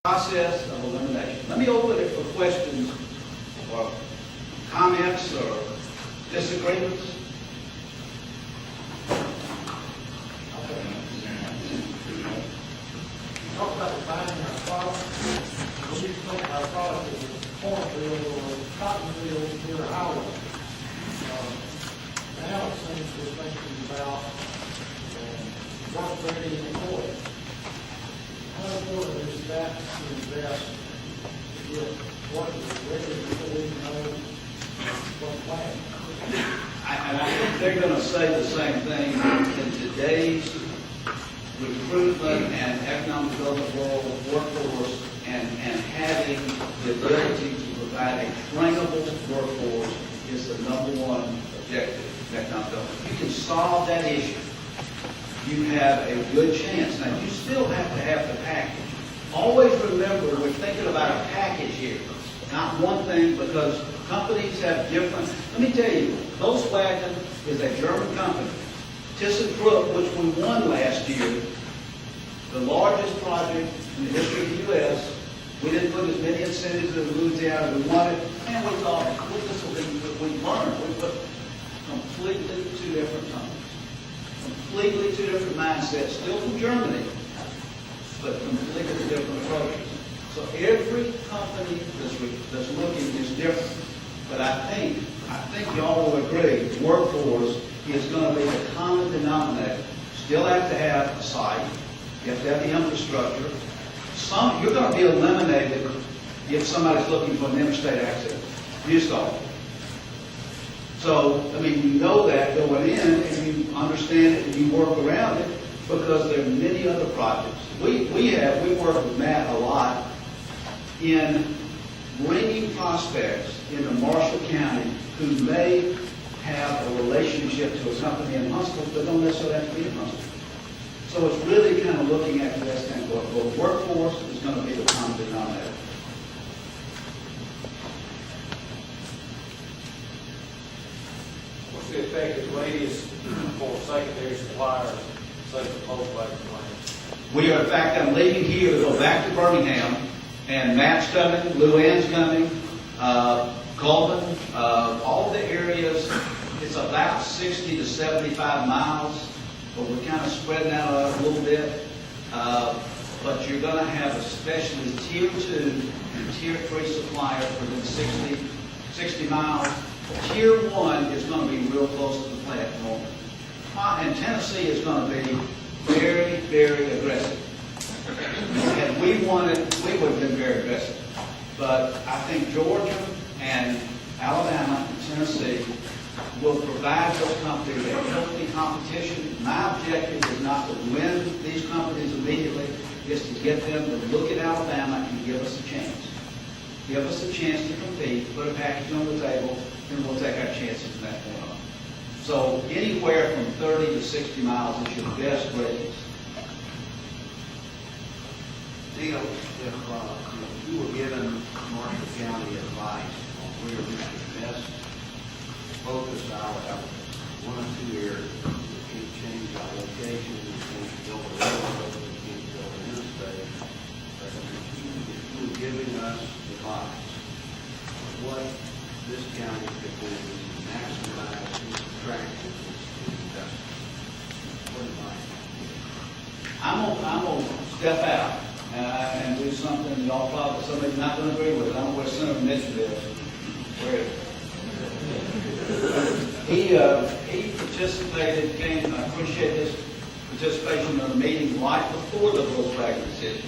Process of elimination. Let me open it for questions or comments or disagreements. Talk about defining our product. We think our product is a cornfield or a cotton field near a highway. Now it seems we're thinking about work-ready employees. How important is that to invest to get workers ready before we know what plan? I think they're going to say the same thing in today's recruitment and economic development world of workforce and having the ability to provide a trainable workforce is the #1 objective of economic development. If you can solve that issue, you have a good chance. Now, you still have to have the package. Always remember, we're thinking about a package here, not one thing, because companies have different. Let me tell you, Volkswagen is a German company. ThyssenKrupp, which we won last year, the largest project in the history of the U.S. We didn't put as many incentives as Louisiana. We wanted, and we thought, this will be, we learned. We put completely two different companies. Completely two different mindsets, still from Germany, but completely different approaches. So every company that's looking is different. But I think y'all will agree, the workforce is going to be the common denominator. Still have to have a site. You have to have the infrastructure. You're going to be eliminated if somebody's looking for an interstate access. You start. So, I mean, you know that going in, and you understand it, and you work around it, because there are many other projects. We work with Matt a lot in bringing prospects into Marshall County who may have a relationship to a company in Huntsville, but don't necessarily have to be in Huntsville. So it's really kind of looking at the best standpoint. Well, workforce is going to be the common denominator. The effective radius for secondary suppliers, such as Volkswagen plants. We are, in fact, I'm leaving here to go back to Birmingham, and Matt's coming, Luann's coming, Colvin, all the areas. It's about 60 to 75 miles, but we're kind of spreading out a little bit. But you're going to have especially Tier 2 and Tier 3 suppliers within 60 miles. Tier 1 is going to be real close to the plant moment. And Tennessee is going to be very, very aggressive. And we wanted, we would have been very aggressive. But I think Georgia and Alabama and Tennessee will provide those companies a healthy competition. My objective is not to win these companies immediately, is to get them to look at Alabama and give us a chance. Give us a chance to compete, put a package on the table, and we'll take our chances from that point on. So anywhere from 30 to 60 miles is your best radius. Neal, if you were given Marshall County advice on where we should best focus our efforts, 1 or 2 areas, we can't change our location, we can't go to railroad, we can't go to interstate, but if you were giving us advice on what this county could do to maximize its attractiveness to investment, what advice? I'm gonna step out and do something y'all probably, somebody's not going to agree with. I don't know where Senator Mitchell is. Where he participated, I appreciate his participation in the meeting right before the Volkswagen decision.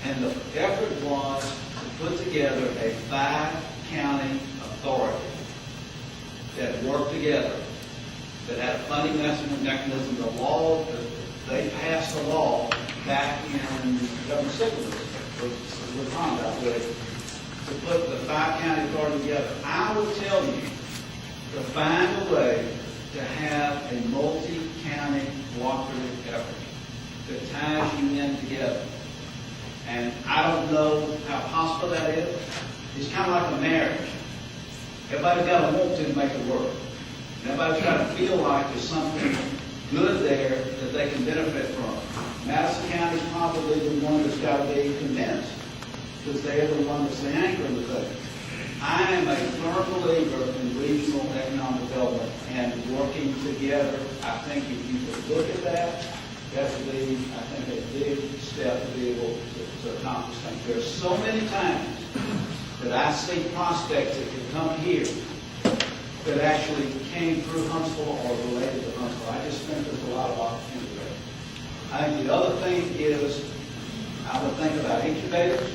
And the effort was to put together a 5-county authority that worked together, that had a funding mechanism. The law, they passed a law back in Governor Sickles was on that way, to put the 5-county authority together. I would tell you to find a way to have a multi-county cooperative effort that ties you in together. And I don't know how possible that is. It's kind of like a marriage. Everybody's got to want to make it work. Everybody's got to feel like there's something good there that they can benefit from. Madison County is probably the one that's got to be convinced because they're the one that's the anchor of the thing. I am a firm believer in regional economic development and working together. I think if you could look at that, that would be, I think, a big step to be able to accomplish things. There are so many times that I see prospects that could come here that actually came through Huntsville or related to Huntsville. I just think there's a lot of opportunity there. I think the other thing is, I would think about incubators.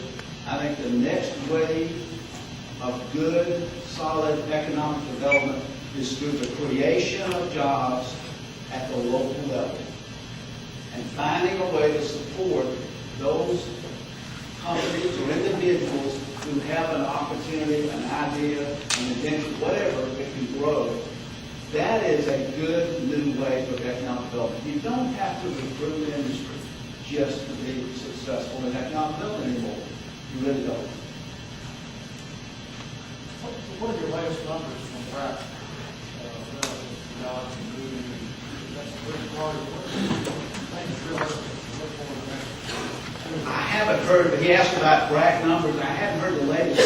I think the next wave of good, solid economic development is through the creation of jobs at the local level and finding a way to support those companies or individuals who have an opportunity, an idea, an invention, whatever that can grow. That is a good new way of economic development. You don't have to recruit industry just to be successful in economic development anymore. You really don't. What are your latest numbers from RAP? Jobs and moving, that's a big part of it. Thanks, look forward to that. I haven't heard, but he asked about rack numbers. I haven't heard the latest.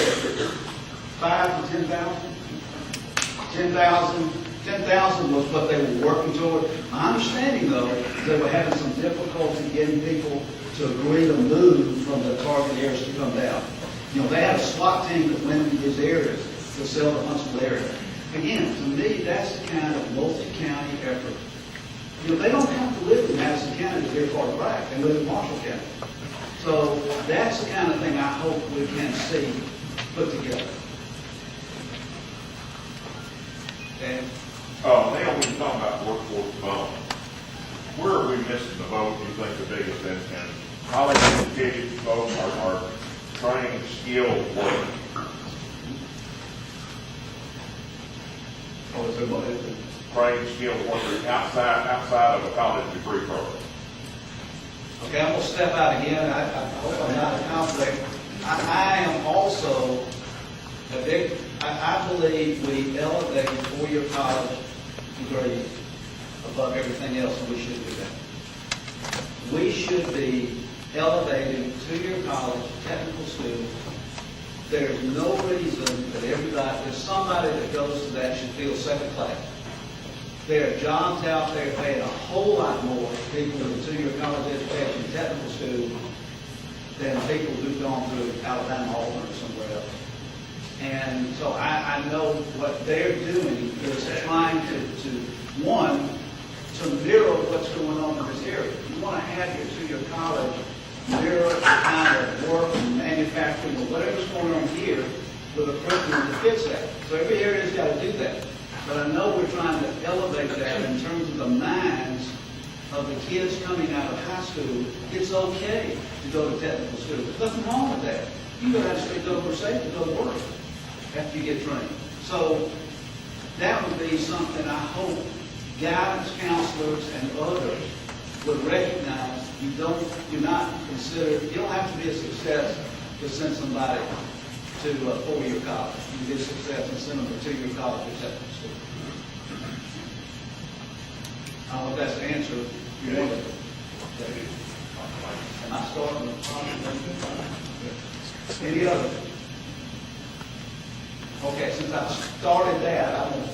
5 to 10,000? 10,000 was what they were working toward. My understanding, though, is they were having some difficulty getting people to agree to move from the target areas to come down. You know, they had a SWAT team that went into these areas to sell the Huntsville area. Again, to me, that's the kind of multi-county effort. You know, they don't have to live in Madison County to be a part of RAC. They live in Marshall County. So that's the kind of thing I hope we can see put together. Okay? Neal, when you talk about workforce development, where are we missing the boat, you think, the biggest in college educated folks are training skilled work? Oh, is there what? Training skilled workers outside of a college degree program. Okay, I'm going to step out again. I hope I'm not a conflict. I am also a big, I believe we elevate four-year college degrees above everything else, and we should do that. We should be elevating two-year college, technical schools. There's no reason that there's somebody that goes to that should feel second class. There are jobs out there paying a whole lot more to people with a two-year college education, technical school, than people who've gone through Alabama, Auburn, or somewhere else. And so I know what they're doing is trying to mirror what's going on in this area. You want to have your two-year college mirror the kind of work and manufacturing or whatever's going on here with a curriculum that fits that. So every area's got to do that. But I know we're trying to elevate that in terms of the minds of the kids coming out of high school. It's okay to go to technical school. There's nothing wrong with that. You go down the street, go to Mercedes, to go to work after you get trained. So that would be something I hope guidance counselors and others would recognize. You don't have to be a success to send somebody to a four-year college. You can be a success and send them to two-year college or technical school. I don't know if that's the answer you wanted. Am I starting? Any other? Okay, since I've started that, I want to